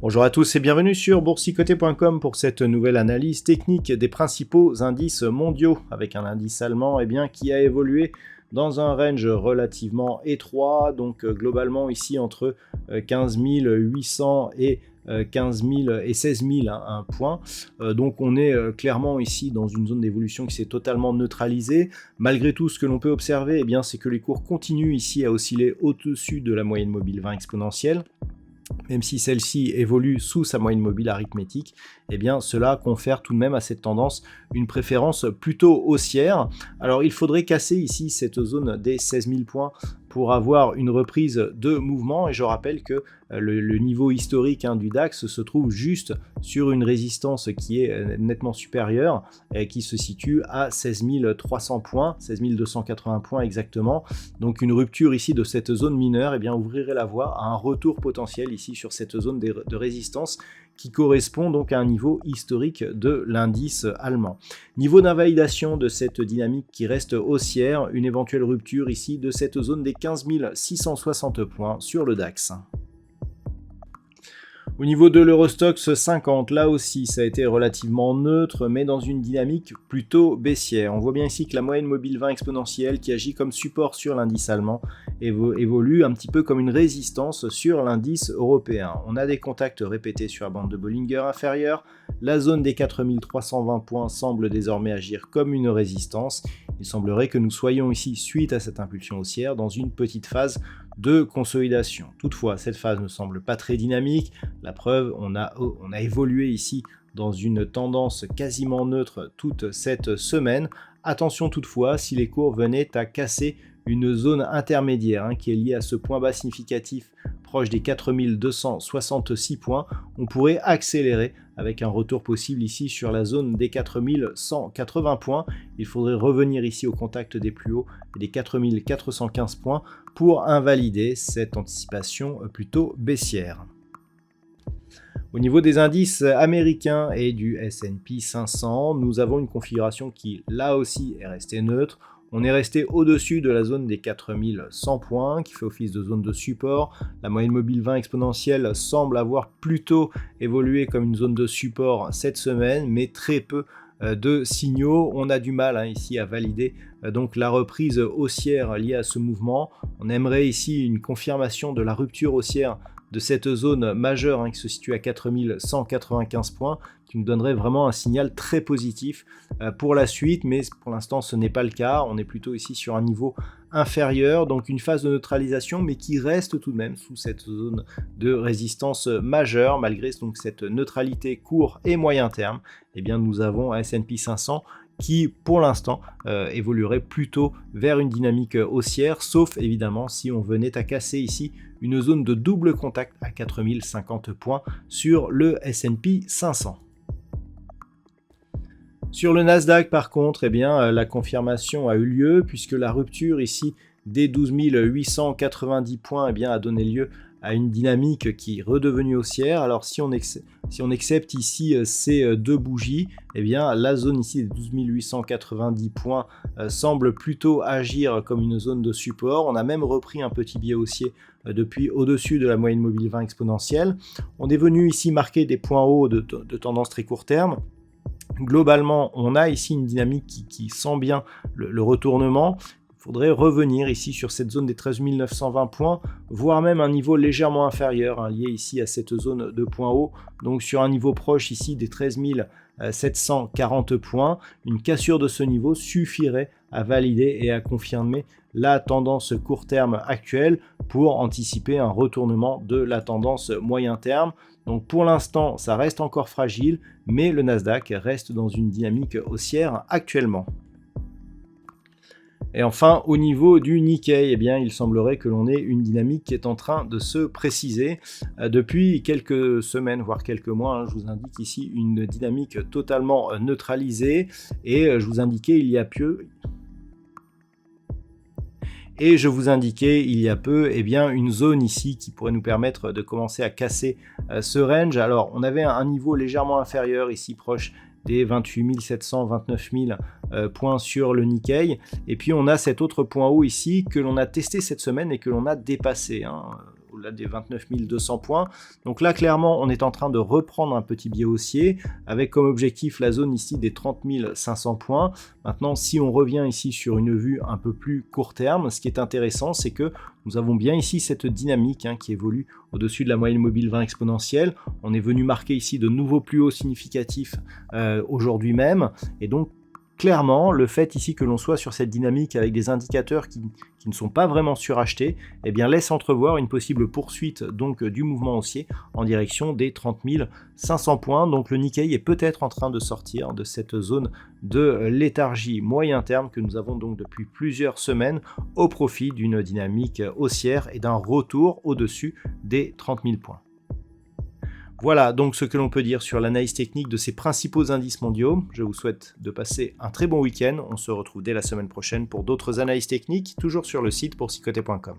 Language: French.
Bonjour à tous et bienvenue sur boursicoté.com pour cette nouvelle analyse technique des principaux indices mondiaux avec un indice allemand qui a évolué dans un range relativement étroit, donc globalement ici entre 15 800 et 15 000 et 16 000 un point. Donc on est clairement ici dans une zone d'évolution qui s'est totalement neutralisée. Malgré tout, ce que l'on peut observer, c'est que les cours continuent ici à osciller au-dessus de la moyenne mobile 20 exponentielle. Même si celle-ci évolue sous sa moyenne mobile arithmétique, cela confère tout de même à cette tendance une préférence plutôt haussière. Alors il faudrait casser ici cette zone des 16 000 points pour avoir une reprise de mouvement, et je rappelle que le niveau historique du DAX se trouve juste sur une résistance qui est nettement supérieure et qui se situe à 16 300 points, 16 280 points exactement. Donc une rupture ici de cette zone mineure ouvrirait la voie à un retour potentiel ici sur cette zone de résistance qui correspond donc à un niveau historique de l'indice allemand. Niveau d'invalidation de cette dynamique qui reste haussière, une éventuelle rupture ici de cette zone des 15 660 points sur le DAX. Au niveau de l'Eurostoxx 50, là aussi ça a été relativement neutre, mais dans une dynamique plutôt baissière. On voit bien ici que la moyenne mobile 20 exponentielle qui agit comme support sur l'indice allemand évolue un petit peu comme une résistance sur l'indice européen. On a des contacts répétés sur la bande de Bollinger inférieure. La zone des 4320 points semble désormais agir comme une résistance. Il semblerait que nous soyons ici, suite à cette impulsion haussière, dans une petite phase de consolidation. Toutefois, cette phase ne semble pas très dynamique. La preuve, on a évolué ici dans une tendance quasiment neutre toute cette semaine. Attention toutefois, si les cours venaient à casser une zone intermédiaire qui est liée à ce point bas significatif proche des 4266 points, on pourrait accélérer avec un retour possible ici sur la zone des 4180 points. Il faudrait revenir ici au contact des plus hauts et des 4415 points pour invalider cette anticipation plutôt baissière. Au niveau des indices américains et du S&P 500, nous avons une configuration qui là aussi est restée neutre. On est resté au-dessus de la zone des 4100 points qui fait office de zone de support. La moyenne mobile 20 exponentielle semble avoir plutôt évolué comme une zone de support cette semaine, mais très peu de signaux. On a du mal ici à valider donc la reprise haussière liée à ce mouvement. On aimerait ici une confirmation de la rupture haussière de cette zone majeure qui se situe à 4195 points, qui nous donnerait vraiment un signal très positif pour la suite, mais pour l'instant ce n'est pas le cas. On est plutôt ici sur un niveau inférieur, donc une phase de neutralisation, mais qui reste tout de même sous cette zone de résistance majeure. Malgré donc cette neutralité court et moyen terme, nous avons un S&P 500 qui pour l'instant évoluerait plutôt vers une dynamique haussière, sauf évidemment si on venait à casser ici une zone de double contact à 4050 points sur le S&P 500. Sur le Nasdaq par contre, la confirmation a eu lieu puisque la rupture ici des 12 890 points a donné lieu à une dynamique qui est redevenue haussière. Alors si on accepte ici ces deux bougies, la zone ici des 12 890 points semble plutôt agir comme une zone de support. On a même repris un petit biais haussier depuis au-dessus de la moyenne mobile 20 exponentielle. On est venu ici marquer des points hauts de tendance très court terme. Globalement, on a ici une dynamique qui sent bien le retournement. Il faudrait revenir ici sur cette zone des 13 920 points, voire même un niveau légèrement inférieur, lié ici à cette zone de points hauts, donc sur un niveau proche ici des 13 740 points. Une cassure de ce niveau suffirait à valider et à confirmer la tendance court terme actuelle pour anticiper un retournement de la tendance moyen terme. Donc pour l'instant, ça reste encore fragile, mais le Nasdaq reste dans une dynamique haussière actuellement. Et enfin, au niveau du Nikkei, eh bien, il semblerait que l'on ait une dynamique qui est en train de se préciser depuis quelques semaines, voire quelques mois. Hein. Je vous indique ici une dynamique totalement neutralisée et je vous indiquais il y a peu... Et je vous indiquais il y a peu eh bien, une zone ici qui pourrait nous permettre de commencer à casser ce range. Alors on avait un niveau légèrement inférieur ici proche des 28 700, 29 000 points sur le Nikkei. Et puis on a cet autre point haut ici que l'on a testé cette semaine et que l'on a dépassé. Hein, au-delà des 29 200 points. Donc là, clairement, on est en train de reprendre un petit biais haussier avec comme objectif la zone ici des 30 500 points. Maintenant, si on revient ici sur une vue un peu plus court terme, ce qui est intéressant, c'est que nous avons bien ici cette dynamique qui évolue au-dessus de la moyenne mobile 20 exponentielle. On est venu marquer ici de nouveaux plus hauts significatifs aujourd'hui même. Et donc, clairement, le fait ici que l'on soit sur cette dynamique avec des indicateurs qui ne sont pas vraiment surachetés, eh bien laisse entrevoir une possible poursuite donc du mouvement haussier en direction des 30 500 points. Donc le Nikkei est peut-être en train de sortir de cette zone de léthargie moyen terme que nous avons donc depuis plusieurs semaines au profit d'une dynamique haussière et d'un retour au-dessus des 30 000 points. Voilà donc ce que l'on peut dire sur l'analyse technique de ces principaux indices mondiaux. Je vous souhaite de passer un très bon week-end. On se retrouve dès la semaine prochaine pour d'autres analyses techniques, toujours sur le site boursicoté.com.